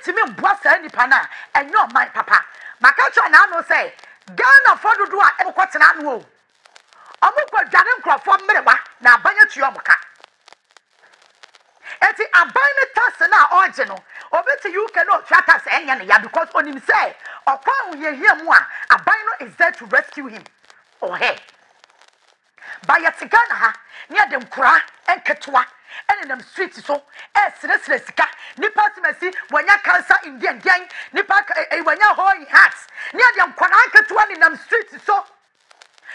timi boa sa nipa na enyo man papa maka cho na no say Ghana for do a e kwotena no o omukwa dwane nkrofo mmerewa na abanya tuyo moka eti abanya tax na oje no obeti UK no tax enya ne ya because onim say okwa ohihia mu a abanya no is there to rescue him or her by Ghana ha near them kura enketwa and them street so sire sika nipa simasi wanya cancer indian gang nipa wanya hoy hats near them kura enketwa in them street so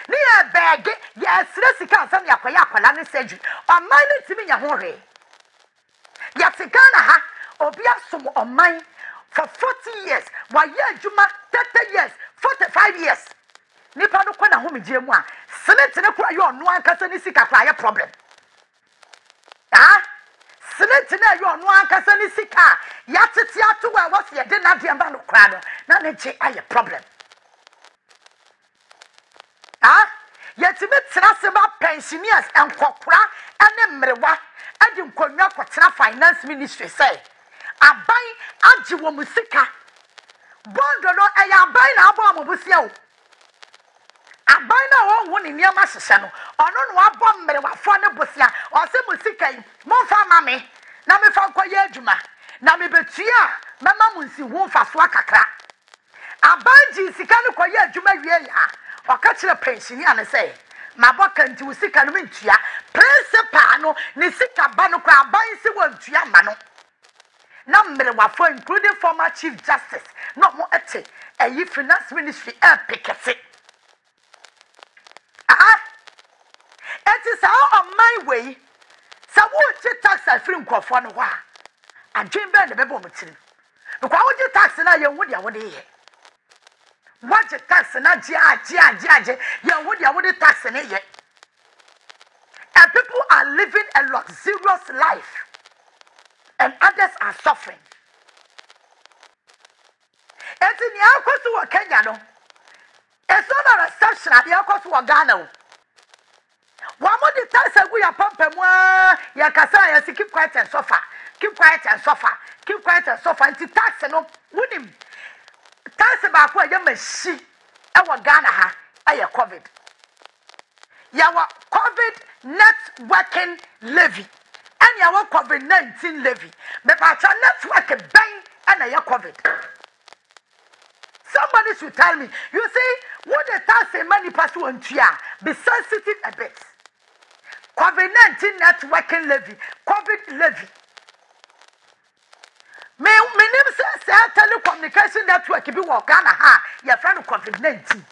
near bag ya sire sika sam yakwaya akwala ne surgery on mine timi nya ho hwe Ghana ha obia som on mine for 40 years why juma 30 years 45 years nipa no kwana ho megye mu a senate ne kura yo no ankasa ni sika kura ya problem senate na yo no ankasa ni sika ya tete ato wa wose ye de na de mba no kura no na ne gye aye problem yetime tena se ba pensioners enkokura ene mrewa adi nkonwa kwotena finance ministry say aban agi wo musika bondo no eya aban na abo amobusia o aban na wo ni niam ahyehyɛ no ɔno no abɔ mmerewafo ne bosia ɔsɛ musika yi momfa ma me na me fa nkɔyɛ adwuma na me betua mema munsi ho mfaso akakra aban ji sika ne kɔyɛ adwuma wie ya ɔka kyerɛ pensioner ne sɛ mabɔ kanti wo sika no mentua principal no ne sika ba no kɔ aban se wo ntua ma no na mmerewafo including former chief justice no mo ete ayi finance ministry pikete it is all on my way. So what tax I feel for no wa. And Jim Ben the Bebo Mutin. Because what you tax na you would ya would ye. What you tax na jia you would tax in ye. And people are living a luxurious life. And others are suffering. It's in the Kenya no. It's not a reception at the Akuffo Ghana. One more the tax we are pumping ya kasa keep quiet and suffer. Keep quiet and suffer. Keep quiet and suffer. And the tax no winning. Tax about where you may see our Ghana ha a COVID. Yawa COVID networking levy. And yawa COVID-19 levy. But our network bang and a COVID. Somebody should tell me. You see, what the tax money pass on to ya, be sensitive a bit. COVID-19 networking levy, COVID levy. Me name says telecommunication network be work Ghana ha, your friend of COVID-19.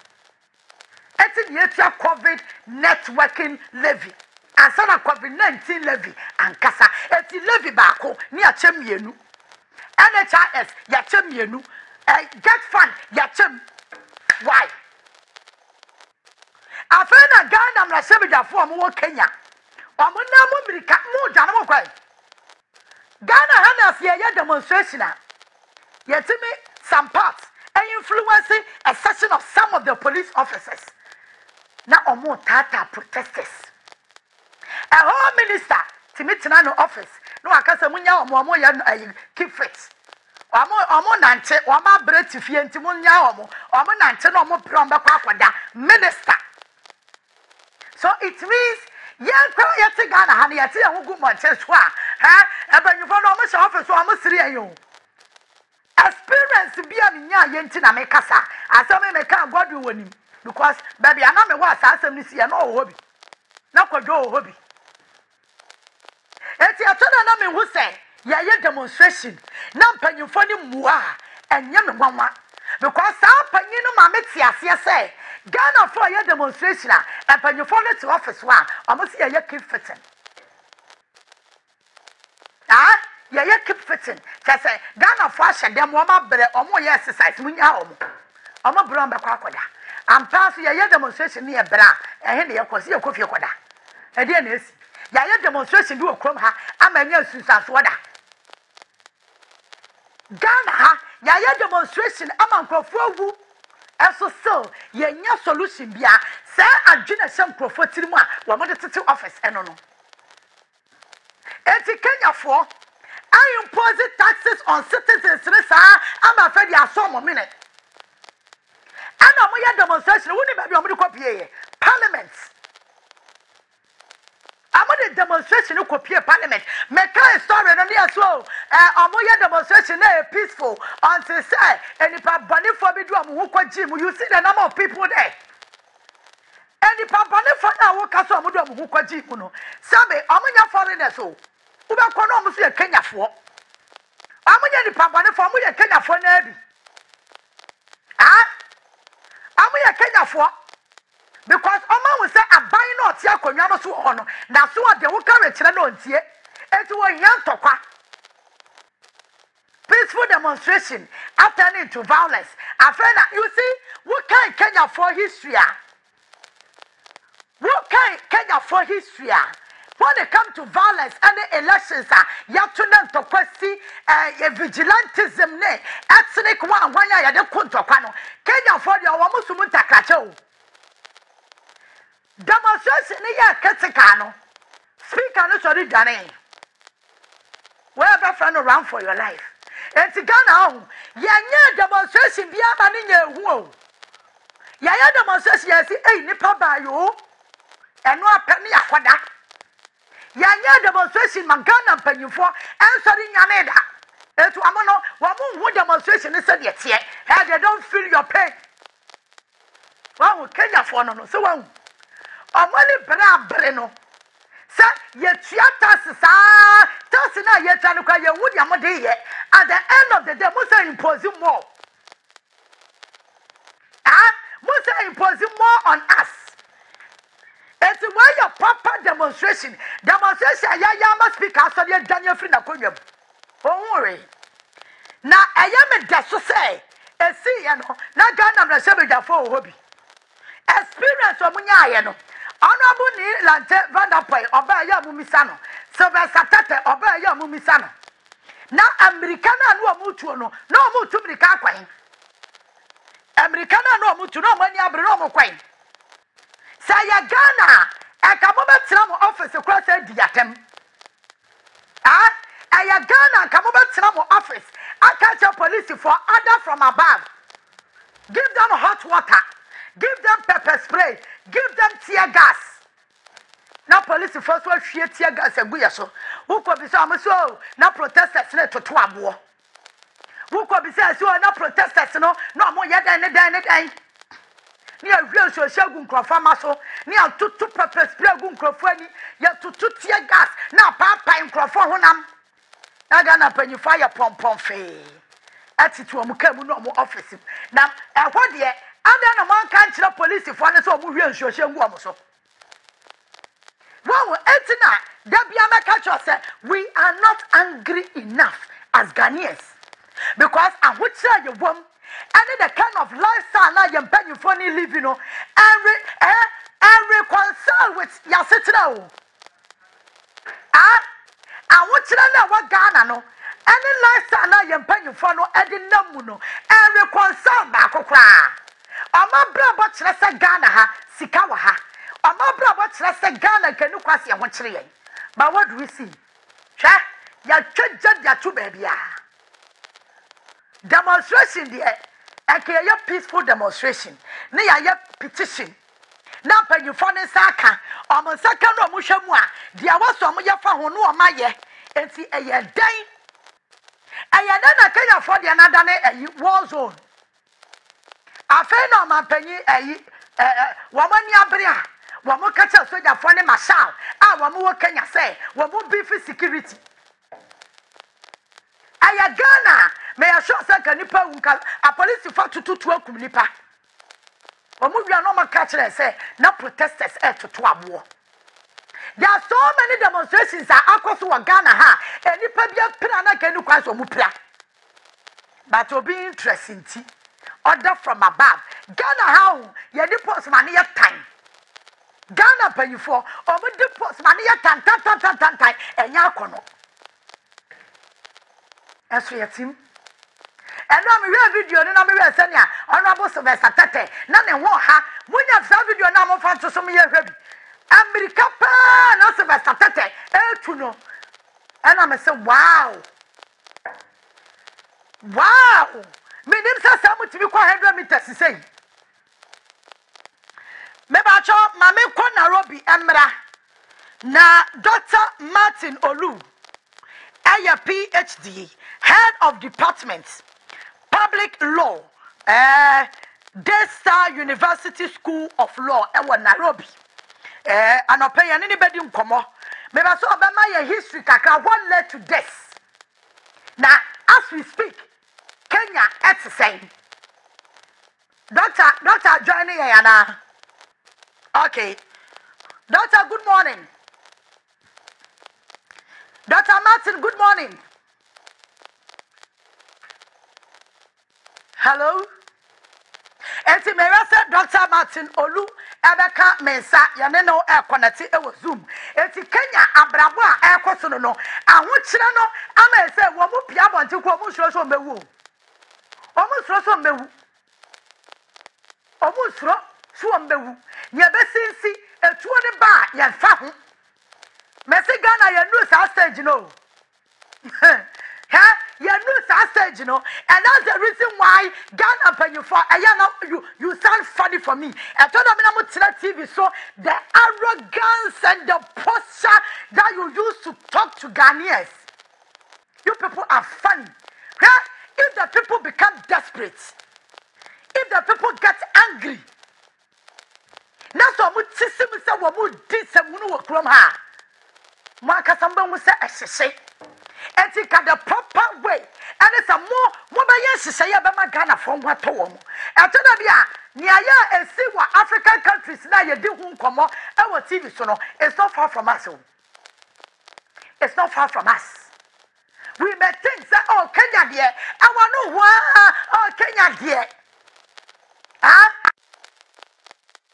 It's a COVID networking levy. And son of COVID-19 levy and kasa. It's levy bako near Chemienu. NHIS, ya Chemienu. Get fund, yachem. Why? I find a Ghana, I'm not saying that for more Kenya. I'm not more Janamo Quay. Ghana has a demonstration. Yet to me, some parts are influencing a section of some of the police officers. Now, or more Tata protesters. A home minister, to meet in an office. No, I can't say, Munya, keep fit. Omo nante o ma breti fie ntimo nya omo nante no mo prom be kwakwada minister. So it means yen kwa yete Ghana ha na yete ya hugu mo nche so a ebanyufo no mo sha office o mo siri ayo experience bia me nya yenti na me kasa asem me ka godu wonim because baby ana me wa asem ni sia na o hobi na kwadwo o hobi eti atona na me hu say ye demonstration na mpanyufo ni muwa enye me nwanwa because sa panyin no ma meti ase say Ghana for ye demonstration a mpanyufo no to office wa almost ye keep fitting ye keep fitting say Ghana for ahye dem o ma bre o mo ye exercise munya o mo bre on be kwa akoda ampa so ye demonstration ni e bra ehe ne ye kwose ye kofie koda e de na esi ye demonstration di okrom ha amanya susanso da Ghana ha ya demonstration amankrofo wu eso so ye nya solution bia say adwena sem krofo tirimu a wo mo de tete office eno no eti Kenya fo I impose taxes on citizens. I'm afraid you are so minute. And I'm a demonstration. Wouldn't be able to copy Parliament. I'm on a demonstration to copy Parliament. Make a story on the as well. I'm on a demonstration peaceful until say and if I bunny for me to gym, you see the number of people there. And if I bunny for now, work as a gym. Sabe, I'm on your foreigners. So, Uba Kono Musia Kenya for. I'm on the Pabana for me, Kenya for Navy. Ah, I'm a Kenya for. Because Oma will say, I buy not your Konyama so honor. That's what they will carry to the N0t. And to a young toka. Peaceful demonstration after turning to violence. I find that you see, what can Kenya for history? What can Kenya for history? When it comes to violence and the elections, you have to learn to question vigilantism. Ethnic one year, they couldn't talk. Kenya for the Wamusumunta Kacho. Demonstration here, Katikano. Speaker, no sorry, Danny. Wherever friend around for your life. And to Ghana, yeah, demonstration, be a man in your womb. Yeah, demonstration, yes, a nipper by you. And no penny aquada. Yeah, demonstration, Magana penny for answering Yaneda. And to Amono, one demonstration is said yet, and they don't feel your pain. Well, Kenya for no, so one. Omani bra breno sa ye tiata sa tasina ye tanuka ye wudi amode ye at the end of the day musa impose more musa impose more on us. It's why your proper demonstration ya must speak as so ye Daniel free na konwam onwore na ayame deso say e see ye no na Ghana na sebeda for hobi experience omunya ye no. Honorable ni lante vandapoy oba ya mumisano Silver Satete oba ya mumisano na Americana no amutuo no na amutu America kwan Americana no amutu no mani abre no mokwan say ya Ghana e ka mo betra mo office cross diatem ya Ghana ka mo betra mo office I catch a police for order from above. Give them hot water, give them pepper spray, give them tear gas. Now police first will share tear gas and we are so. Who could be some so? Now protesters net to war. Who could be said so? Now protesters no more yet than a day. Near real social gun so near two pepper spray gun crofani, yet to tear gas. Now papa in croffonam. Now gonna penny fire pump fee. Attitude Mukamu no more office. Now, what dear? And then a man can't tell police if one is so real social woman. So, well, Etina, Debiama Catcher said, we are not angry enough as Ghanaians because I would say you won't. And the kind of lifestyle I am paying for any living, and reconcile with your citizen. I want to know what Ghana no. Any lifestyle I am paying for no adding namuno and reconcile back okra. Ama bra but let's say Ghana ha sikawa ha. Ama bra but let's say Ghana can you kwasi and watch. But what do we see? Cha ya chujja ya two baby. Demonstration there. Okay, your peaceful demonstration. Ne ya petition. Na penyu for ne saka. Omo saka no muhwemua. Dia waso omo ya fa ho no oma ye. Enti eye dan. Eye na na Kenya for the another ne war zone. Afa na ma penyi womani abrea. Womo kacha soja for ne marshal. Womo wo Kenya say, womo beef security. Aya Ghana me assure say kan nipa unka a police for to akum nipa. Womo wi no ma kacha say na protesters to abo. There are so many demonstrations that across Ghana ha. Any people plan na can quite so mupla. But to be interesting, order from above. Ghana how ye depots money at time. Ghana pay you for over depots money at time and yakono. As we are team. And now we video and I'm send ya honorable Sylvester Tete. None wa ha. When you have video now of to some year baby. America pa na Sylvester Tete to no. And I'm say wow. Wow! Menim say some to be 100 meters say. Mebacho mame ko Nairobi emra na Dr. Martin Olu aya PhD, head of department public law Daystar University School of Law ewa Nairobi anope anybody nkomo mebaso obema ye history kaka what led to this. Now as we speak Kenya at the same. Doctor joining Yana. Okay. Doctor, good morning. Dr. Martin, good morning. Hello? Eti merasa Dr. Martin Olu ebeka mensa yane no connect e wo Zoom. Eti Kenya abrabo a ekoso no ahokyere no ama ese wo mu pia bonte ko mu suro so mewu. Omusuro so mbewu. Omusuro so mbewu. Nya besinsi etuo ne ba ya fa ho. Mesi Ghana ya nu sa stage no. Ya nu sa stage no. And that's the reason why Ghana panyufo you sound funny for me. I told them na mo TV so the arrogance and the posture that you use to talk to Ghanaians. You people are funny. If the people become desperate, if the people get angry, that's what we say. What we did, some who work from her. Marcus, someone will say, and take the proper way. And it's a more by yes, say about Ghana from what home. And to the near and see what African countries now you do whom come on our TV so no, it's not far from us. It's not far from us. We may think that, oh, Kenya dear, I want to know why, oh, Kenya dear. Ah?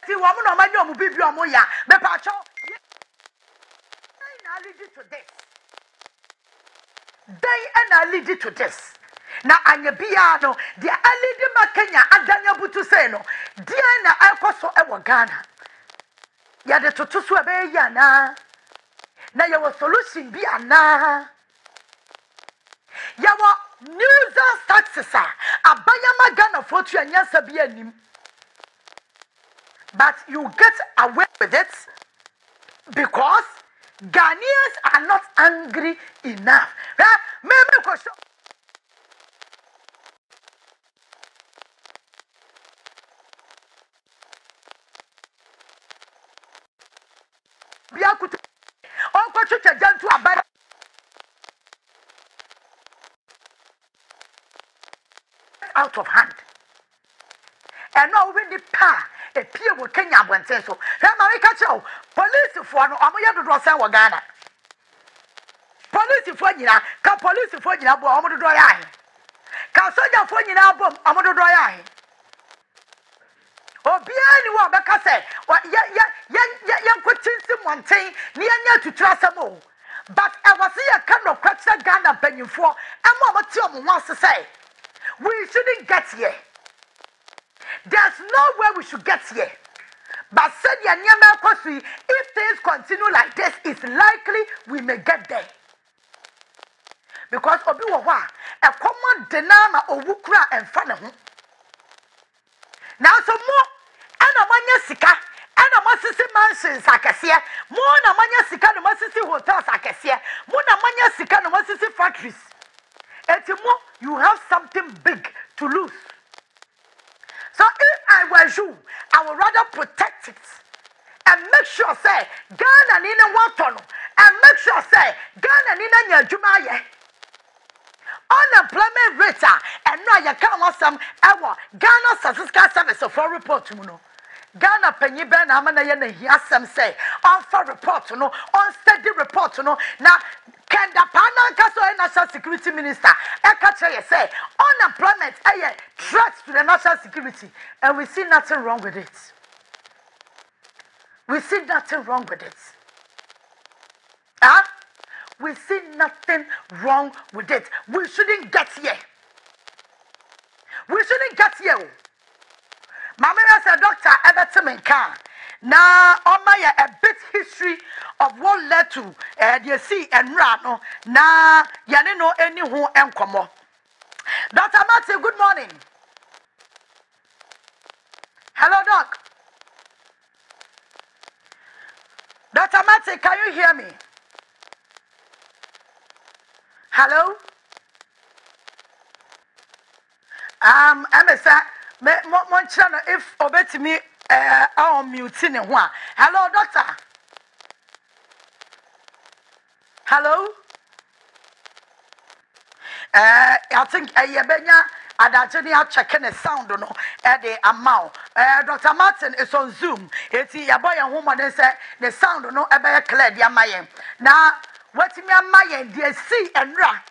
See, woman, I'm going to be your moya. The pacho, I lead you to this. I lead you to this. Now, I'm a piano, the Alidi Kenya, and Daniel Butuseno, Diana, I also ever Ghana. Yada to Tuswabe Yana. Now, your solution be Anna. Yawa news successor abayama Ghana for you and yasabianim. But you get away with it because Ghanaians are not angry enough. Maybe question. Biakutu. On kwachu chajantu abaya. Out of hand. And now when the pa a peer will Kenya went so. America police for no Amoya do Rosa Ghana. Police for you, can police for you, Amodo Dry. Can soldier for you now, Amodo Dry. Oh, be anyone, because say, what young question one thing, near to trust them all. But I was here, kind of question Ghana penny for, and Mama Tom wants to say. We shouldn't get here. There's no way we should get here. But said if things continue like this, it's likely we may get there. Because Obiwawa, a common denama or wukra and fanahu. Now some more, and a manya sika, and a massisi mansions akasia, more na manya sika no massisi hotels akasia, more na manya sika no massisi factories. You have something big to lose. So if I were you, I would rather protect it and make sure say Ghana nina watono and make sure say Ghana nina nyajumaye. Unemployment rate and now you can't want some Ghana statistical service for report to no. Ghana penny ben amana yena hiasem say on for report no on steady report no now can the Panankaso National Security Minister Accjdd say unemployment a threat to the national security and we see nothing wrong with it. We see nothing wrong with it. We see nothing wrong with it. We shouldn't get here. We shouldn't get here. Mama as a doctor Everton can. Now, on my a bit history of what led to the sea and Rano. Now, Yanino any who and come. Dr. Matthew, good morning. Hello, Doc. Dr. Matthew, can you hear me? Hello? MSA, if obey me, I'm muting one. Hello, doctor. Hello? I think Yabenya Adajania checking the sound no the amount. Dr. Martin is on Zoom. It's your boy and woman and say the sound no ever clear the mayen. Now what me mayen dear see and ra.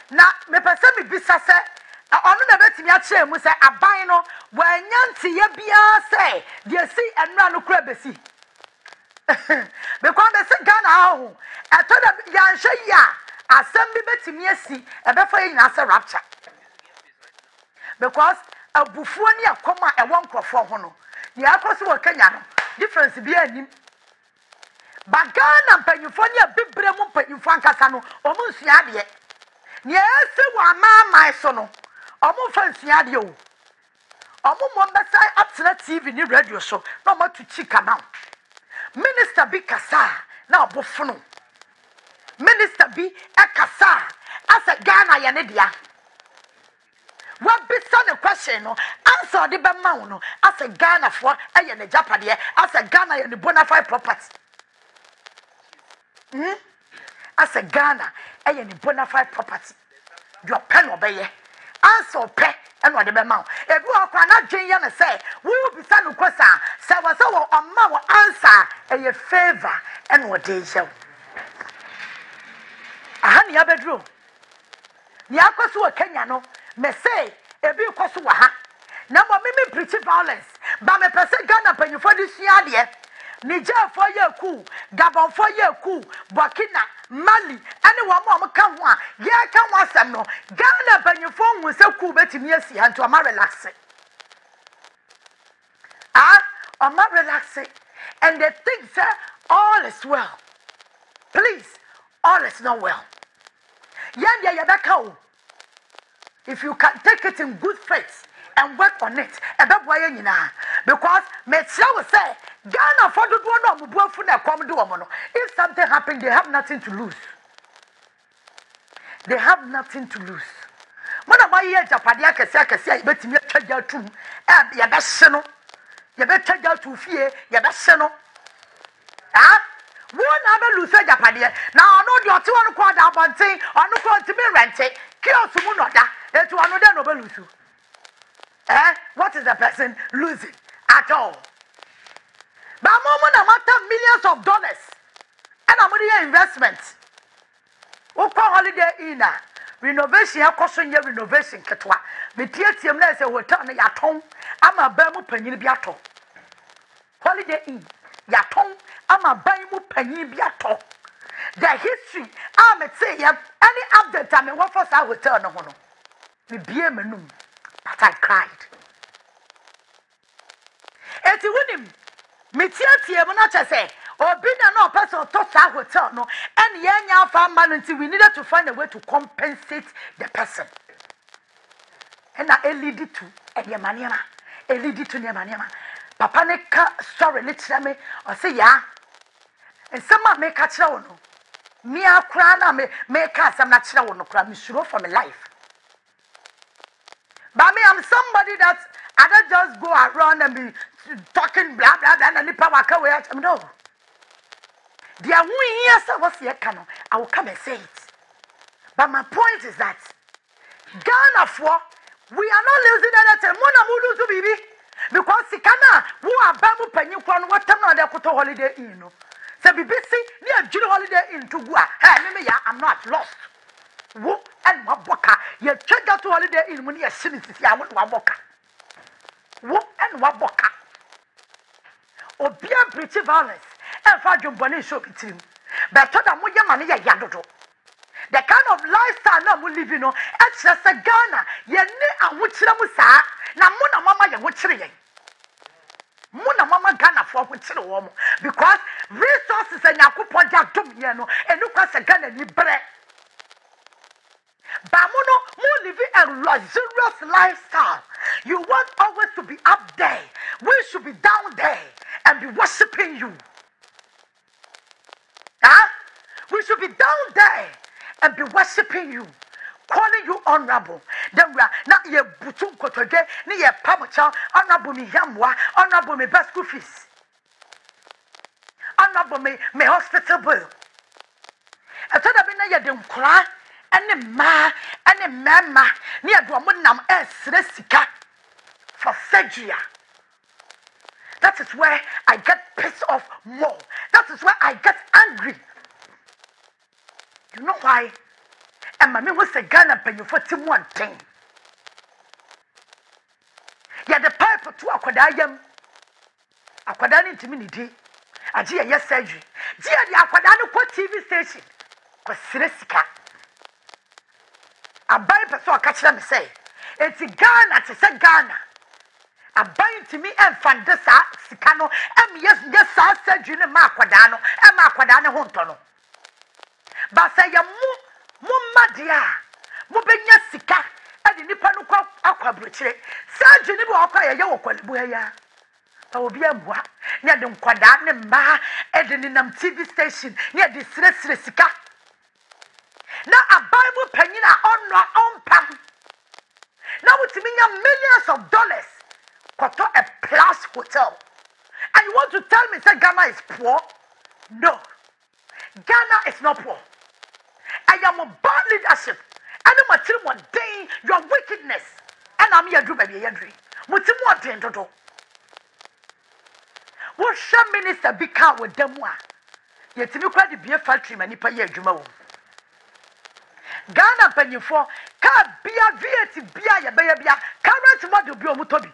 Now me person me bisa say onu na betimi a chere mu say aban no wanyanti ye bia say dear see and ra no kura besi. Because they say Ghana ho eto da yanhwe ya asem bi betimi asi ebefa yin ase rapture. Because abufuo ni akoma e won krofo ho no ni akoso wo Kenya no difference bi anim bagana mpanyufo ni abibre mu mpanyufo ankasa no omu nsua de ni ese wa mama so no omu fa nsua de o omu mo mbesa atena TV ni radio so na omu tu chika now minister bi kasa na obofo no minister bi ekasa asa Ghana ye ne dia. What be son a question no answer the bema no as a Ghana for a ne Japade as a Ghana and the bona fide property. As a Ghana and the bona fide property. Your pen obey answer pay and what the bema. If you are not Jane say, we will be son of question. So was our answer a favor and what they shall. A honey bedroom. Niakosu Kenya no. Me say, ebi koso wa ha. Na mo me preach violence. Ba me pese Ghana panyufo di sua de. Niger for ye ku, Gabon for ye ku, Burkina, Mali, ane wa mo ka ho a, ye ka ho asem no. Ghana panyufo hu se ku betimi asi ha nto ama relax. Ama relax. And they think say all is well. Please, all is not well. Yanda ye beka o. If you can take it in good faith and work on it, because will say, Ghana for the if something happens, they have nothing to lose. They have nothing to lose. When I buy Japadia Cassia, you better me charge out to your best channel. You better charge out to fear your best channel. One other lose Japadia. Now I know you're 200 quad up on thing, or no quad to be rented. Kill someone to another noble lose. What is the person losing at all? But a moment I matter millions of dollars and I'm money investment. What holiday in renovation? I caution your renovation. Ketwa. Me TTM na say hotel na yaton. I'm a bamu penny biato. Holiday in yaton. I'm a bamu penny biato. The history. I'm say any update I mean what for our hotel no no. Me bie menum, but I cried. Eti wunim, me tie mo na che say, obi na no person to sa hotel no, and ye nya fa man until we needed to find a way to compensate the person. And I lead it to Ediamaniama, lead it to Niamaniama. Papa ne ka sorry let me or say ya. And some make catch no. Me a crana me ka some natural no cry me sure for my life. But me, I'm somebody that I don't just go around and be talking blah blah blah and the power away at me. No. The are yes, I was here, canon. I will come and say it. But my point is that Ghana for we are not losing anything. Mona mudu to baby. Because Sikana, who are Bamu Penyukwan, what time are they put a holiday in? So BBC, near June holiday in to Gua. Hey, I'm not lost. Wo and Waboka, you check out to holiday in when you're sitting to see I want Waboka. Wo and Waboka. Or be a pretty violence and for your bonnet show between. But to the Muyamania Yadodo. The kind of lifestyle now we live in, it's just a Ghana. You need a Wuchiramusa, Namuna Mama Yamuchri. Muna Mama Ghana for Wuchiro because resources and Yakupo Jatum, and look at a Ghana ni bread. Bamuno, more living a luxurious lifestyle. You want always to be up there. We should be down there and be worshiping you. Huh? We should be down there and be worshiping you, calling you honorable. Then we are not your butum kotoge, ni your pamacha, honorable me yamwa, honorable me best school fees, honorable me hospital bill. I told them na dem kra, and the mama, near Dwamunam Resika for surgery. That is where I get pissed off more. That is where I get angry. You know why? And my was a Ghana penny for one thing. Yeah, the pipe to Aquadayam. Aquadan intimidity. A dear yes surgery. Dear the Aquadano TV station. Was Siresika. A pipe so I catch them say. It's Ghana to say Ghana. A bind to me and Fandesa, Sicano, and yes, surgery and Aquadano, and Aquadano Hontono. But say ya mumma dia mubenya sika ade nipa no kwa akwabrochire surgery ni bo akwa ya wokwalibu ya ta obi ambua ne de nkwada ne mba ede ni nam TV station ne de sire sika na a Bible panyina onno ompam na wutiminya millions of dollars kwato a plus hotel, and you want to tell me say Ghana is poor? No, Ghana is not poor. I am a bad leadership. I know my team one day your wickedness. And I'm here to do baby. What you want to do? What shall minister be car with them? Yet you quite to be a factory manipa ye jumo. Ghana penny for car be a VAT be a baby. Current model be a mutobi.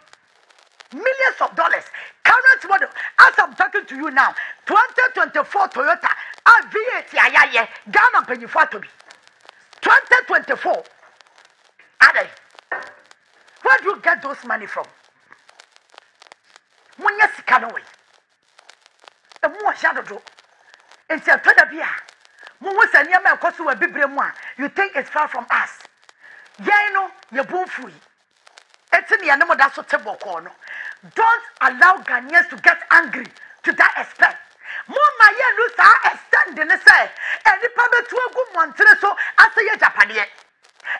Millions of dollars. Current model. As I'm talking to you now, 2024 Toyota. VAT Ghana penny for to be 2024. Addo, where do you get those money from? When you see away, the more shadow. Until Todabia, Momus and Yama Kosu a Bibremwa, you think it's far from us. Yano, you're boom free. It's in the animal that's a table corner. Don't allow Ghanaians to get angry to that extent. Mama ye lusa extend in the say, and the public to a good one so as a Japanese.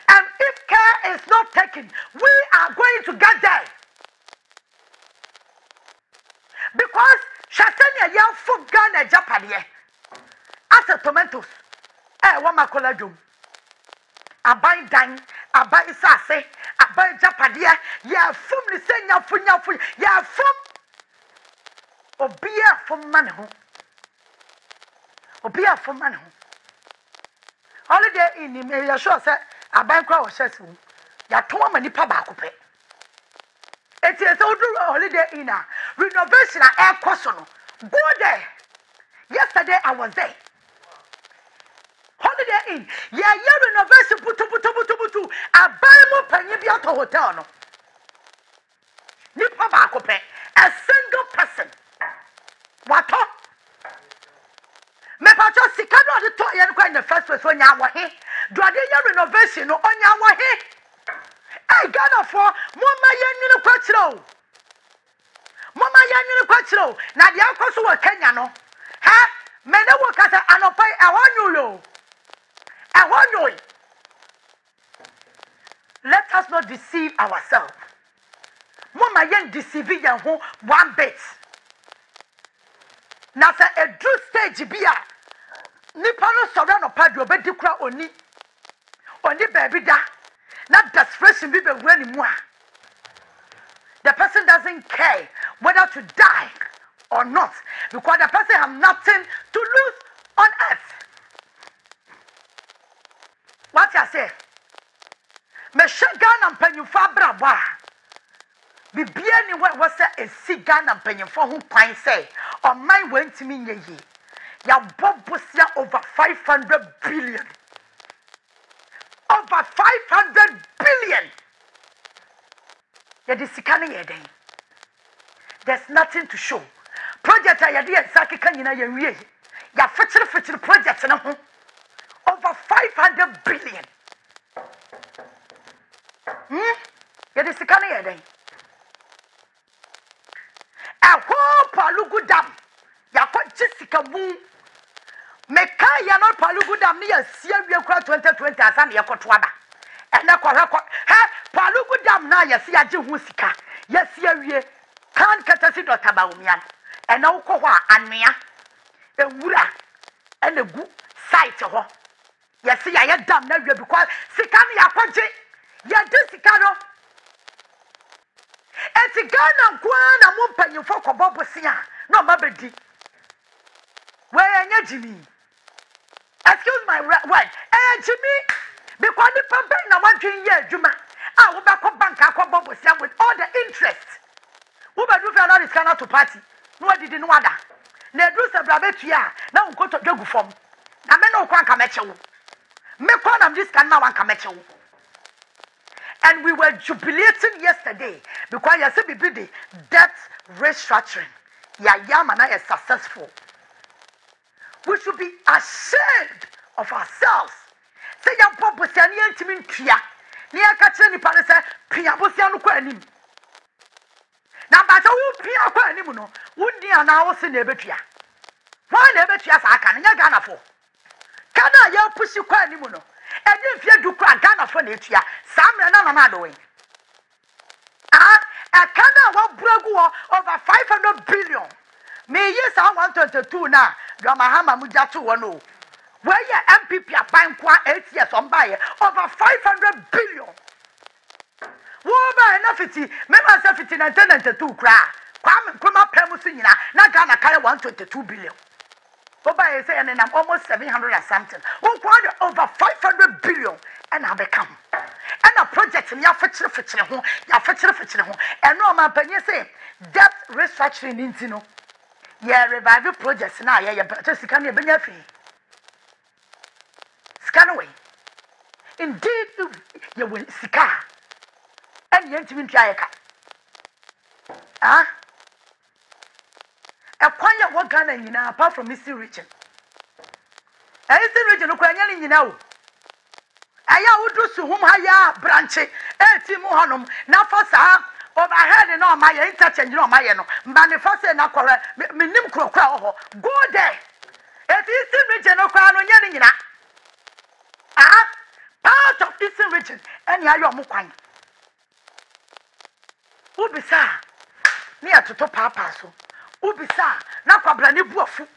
And if care is not taken, we are going to get there. Because Shatania young food Ghana Japanese. As a tomatoes, one macoladum. I buy dine, I buy sassy, I buy Japanese, ya fum the same yafu, ya fum or beer from Manahu. Obia for man. Holiday in him, you sure said a bank or session. Ya told me pabacope. It is all holiday in a renovation air question. Go there. Yesterday I was there. Holiday in. Yeah, renovation putu. A Bible penny hotel. No. Nipa bacope. A single person. What? Me pacho sikano de to ye no in the first place on ya wahe do ade ya renovation no on ya wahe e Ghana for mama ye nyine kwachiro na de akoso wa Kenya no ha me ne wo kasa anopai e wonyo let us not deceive ourselves. Mama ye deceive yan ho one bit. Na sa a true stage bia nipa no sọrọ no pa de obedi kura oni baby da na desperation be wura ni mu a the person doesn't care whether to die or not because the person have nothing to lose on earth. What I say me Ghana mpanyimfo abrabwa bibia ni we say a si Ghana mpanyimfo ho kwan say on my went to me ye ya bobosia over 500 billion. Over 500 billion. Ya disikane ye den. There's nothing to show. Project ya de ensake kanyina ya wie. Ya fetire project na ho. Over 500 billion. Yɛde sika no yɛ den. Ɛhɔ Palugu Dam. Yakɔ sika mu. Meka yɛ no Palugu Dam ne yɛsia wie kora 2020 asa ne yɛkɔto aba. Ɛnɛ kɔhwɛ Palugu Dam na yɛsi agye ho sika. Yɛsia wie kan katasi Dr. Bawumia. Ɛnɛ wokɔ hɔ a anwea ewura ɛna gu site hɔ. Yɛsi yɛ dam na wie because sika no yakɔgye. Yɛde sika no. Eti Ghana nkoa na mo mpanyimfo kɔbɔ bosia na ɔmabedi. Where are Jimmy? Excuse my word. Jimmy, because the papa na 1 year, Juma. I will back up bank with all the interest. Who by do for another scanner to party? No, I didn't know that. Ne do sa brabetia. Now go to jogu form. Na me no kwan kameche wo. Me kwan am this can now wan kameche wo. And we were jubilating yesterday because you see the debt restructuring. Ya yamana is successful. We should be ashamed of ourselves. Say ya popo se ani ntimi ntua. Ni aka kire ni pare se pia bosia no kwa anim. Na ba ta wo pia kwa anim no, wo ni ana wo se na ebetua. Why na ebetua sa aka nya Ghana fo. Kana ya pushi kwa anim no. Edi fie du kwa Ghana fo na etua. Samre na na do we. Kana wa buragu over 500 billion. Me yes 122 na. Mahama Mujatu wano. Where your MPP are buying 8 years on buy over 500 billion. Woba enough it, member 1992 cry. Kwame Kuma Pemusina, not Ghana carry 122 billion. Woba is saying I'm almost 700 and something. Who quarter over 500 billion and I become. And a project in your fetcher, and no man penny say debt restructuring in no. Yeah, revival projects now. Yeah, just can you bring your fee? Scan away. Indeed, you will sika. And you ain't try a cat. Ah? A quiet what Ghana in now, apart from Mr. Region. I is the region of Quanian, you know. I would do so whom I branch it. Timuhanum, now for some. Overhead and all my interchange, you know, my manifest and me nim crow. Go there. If Eastern region of Crown on Yanina. Part of Eastern region, and Yayo Mukwan. Ubisa near to Papa so. Ubisa, Nakwabani Buafu.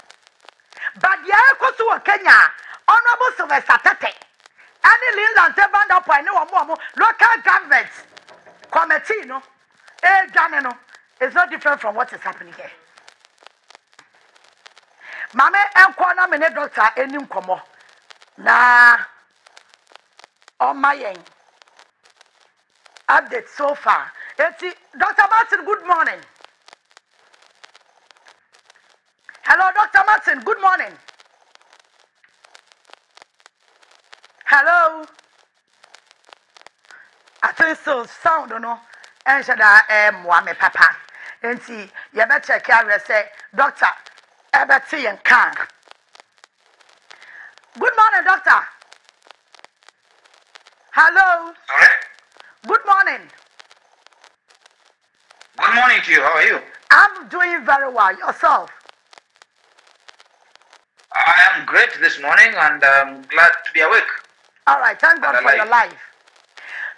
But the Ayako to Kenya, Honorable Sylvester Tate. Any Leland Tevanda up, I know more local governments. Committee, no. Ghana is not different from what is happening here. Mama Enkwana mene doctor enim komo na on my end update so far. Dr. Martin, good morning. Hello, Dr. Martin, good morning. Hello. I think so sound or no. And said, Mwame Papa. And see, you better carry say, Doctor, Eberty and Kang. Good morning, Doctor. Hello. Sorry? Good morning. Good morning to you. How are you? I'm doing very well. Yourself? I am great this morning and I'm glad to be awake. All right, thank God for your life.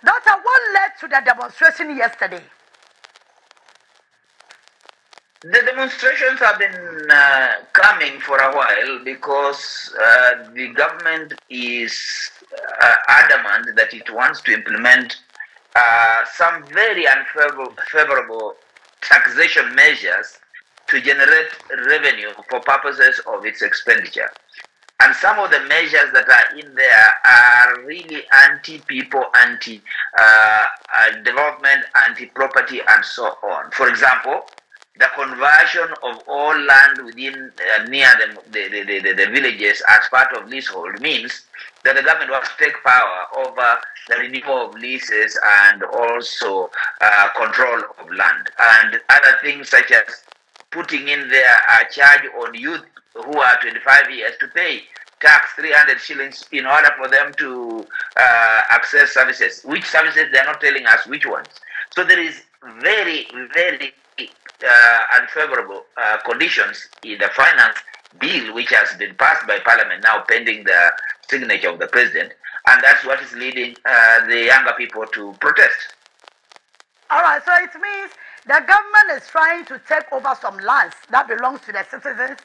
Doctor, what led to the demonstration yesterday? The demonstrations have been coming for a while because the government is adamant that it wants to implement some very unfavorable taxation measures to generate revenue for purposes of its expenditure. And some of the measures that are in there are really anti-people, anti-development, anti-property, and so on. For example, the conversion of all land within near the villages as part of leasehold means that the government wants to take power over the renewal of leases and also control of land. And other things such as putting in there a charge on youth who are 25 years to pay tax 300 shillings in order for them to access services. Which services, they are not telling us which ones. So there is very, very unfavorable conditions in the finance bill, which has been passed by Parliament now pending the signature of the President. And that's what is leading the younger people to protest. All right, so it means the government is trying to take over some lands that belongs to the citizens.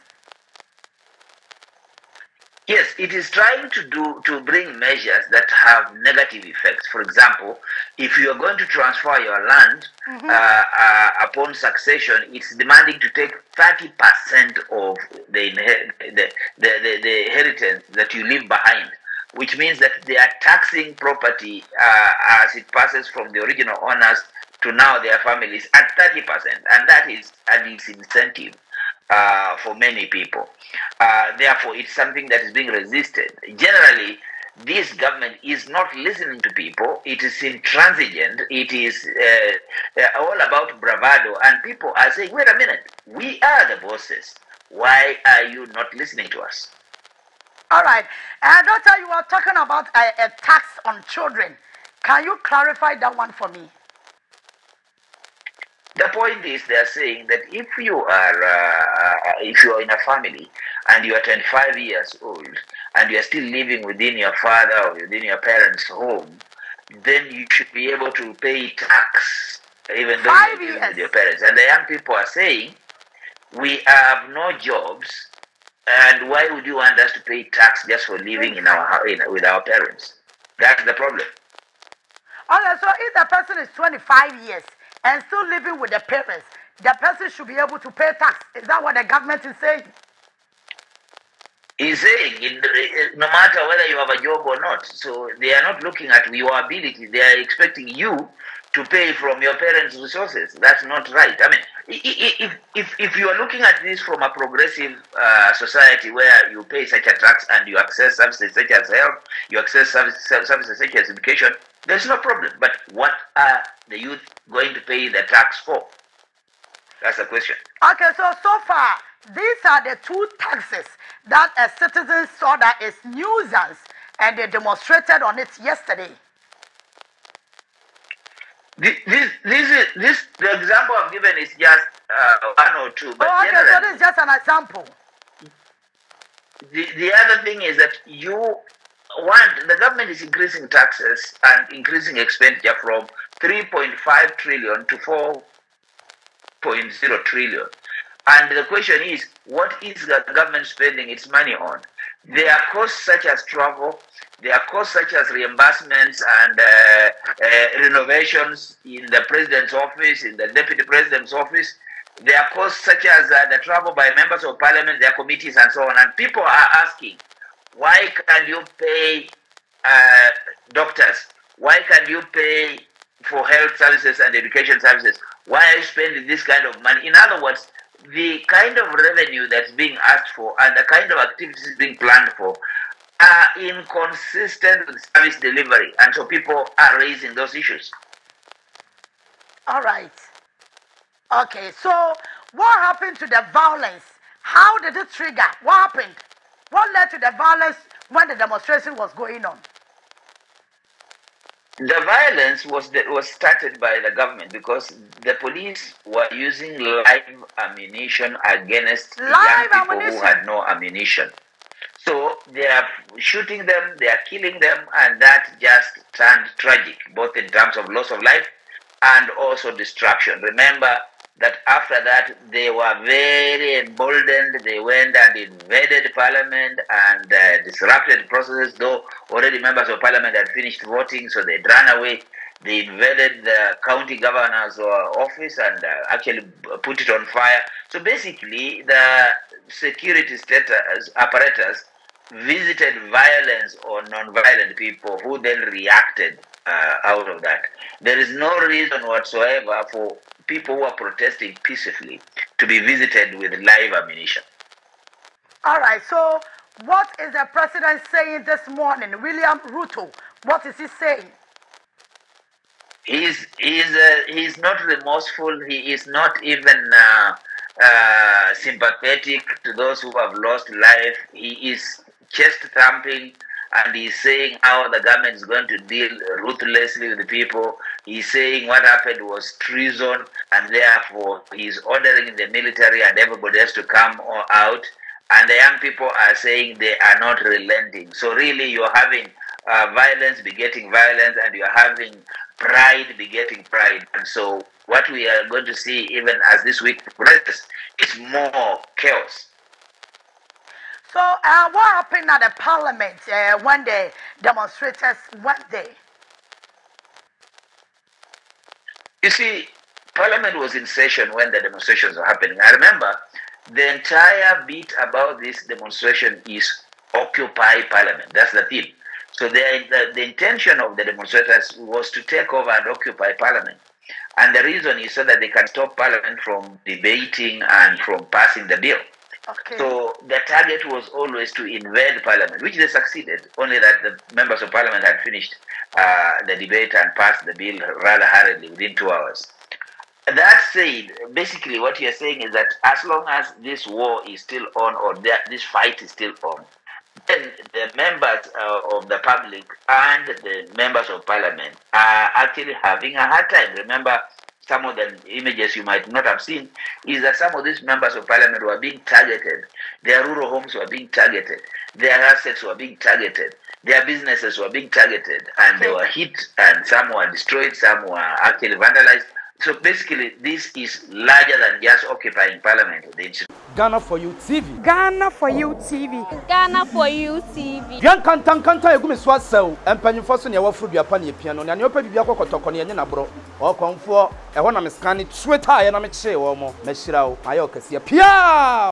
Yes, it is trying to bring measures that have negative effects. For example, if you are going to transfer your land upon succession, it's demanding to take 30% of the inheritance that you leave behind, which means that they are taxing property as it passes from the original owners to now their families at 30%, and that is a disincentive for many people. Therefore, it's something that is being resisted. Generally, this government is not listening to people. It is intransigent. It is all about bravado. And people are saying, wait a minute, we are the bosses. Why are you not listening to us? All right. Doctor, you were talking about a tax on children. Can you clarify that one for me? The point is, they are saying that if you are in a family and you are 25 years old and you are still living within your father or within your parents' home, then you should be able to pay tax even though you're living with your parents. And the young people are saying, we have no jobs, and why would you want us to pay tax just for living in with our parents? That's the problem. Okay, so if the person is 25 years and still living with the parents, the person should be able to pay tax. Is that what the government is saying? He's saying, no matter whether you have a job or not. So they are not looking at your ability. They are expecting you to pay from your parents' resources. That's not right. I mean, if you are looking at this from a progressive society where you pay such a tax and you access services such as health, you access services such as education, there's no problem. But what are the youth going to pay the tax for? That's the question. Okay, so far, these are the two taxes that a citizen saw that is nuisance, and they demonstrated on it yesterday. The example I've given is just one or two. But okay, so this is just an example. The other thing is that the government is increasing taxes and increasing expenditure from 3.5 trillion to 4.0 trillion. And the question is, what is the government spending its money on? There are costs such as travel, there are costs such as reimbursements and renovations in the president's office, in the deputy president's office. There are costs such as the travel by members of parliament, their committees and so on. And people are asking, why can you pay doctors? Why can you pay for health services and education services? Why are you spending this kind of money? In other words, the kind of revenue that's being asked for and the kind of activities being planned for are inconsistent with service delivery. And so people are raising those issues. All right. Okay, so what happened to the violence? How did it trigger? What happened? What led to the violence when the demonstration was going on? The violence was started by the government because the police were using live ammunition against young people who had no ammunition. So they are shooting them, they are killing them, and that just turned tragic, both in terms of loss of life and also destruction. Remember that after that, they were very emboldened. They went and invaded parliament and disrupted processes, though already members of parliament had finished voting, so they ran away. They invaded the county governor's office and actually put it on fire. So basically, the security apparatus visited violence on non-violent people who then reacted out of that. There is no reason whatsoever for people who are protesting peacefully to be visited with live ammunition. All right, so what is the president saying this morning? William Ruto, what is he saying? He's not remorseful. He is not even sympathetic to those who have lost life. He is chest thumping, and he's saying how the government is going to deal ruthlessly with the people. He's saying what happened was treason, and therefore he's ordering the military and everybody has to come out. And the young people are saying they are not relenting. So really you're having violence begetting violence, and you're having pride begetting pride. And so what we are going to see even as this week progresses is more chaos. So what happened at the parliament when the demonstrators went there? You see, parliament was in session when the demonstrations were happening. I remember the entire bit about this demonstration is Occupy Parliament. That's the theme. So the intention of the demonstrators was to take over and occupy Parliament. And the reason is so that they can stop Parliament from debating and from passing the bill. Okay. So the target was always to invade Parliament, which they succeeded, only that the members of Parliament had finished the debate and passed the bill rather hurriedly within 2 hours. That said, basically what you're saying is that as long as this war is still on, or this fight is still on, then the members of the public and the members of Parliament are actually having a hard time. Remember, some of the images you might not have seen is that some of these members of Parliament were being targeted. Their rural homes were being targeted. Their assets were being targeted. Their businesses were being targeted, and they were hit, and some were destroyed, some were actually vandalized. So basically, this is larger than just occupying Parliament. Ghana for you TV. Ghana for you TV. Ghana for you TV. Yan kanta egumi so asew empanyimfo so ne wafuru duapa ne piano na ne opa bibia kokotoko ne nye na bro o konfo e ho na me scan Twitter ye na me kye wo mo ma hira wo ayo kase pia.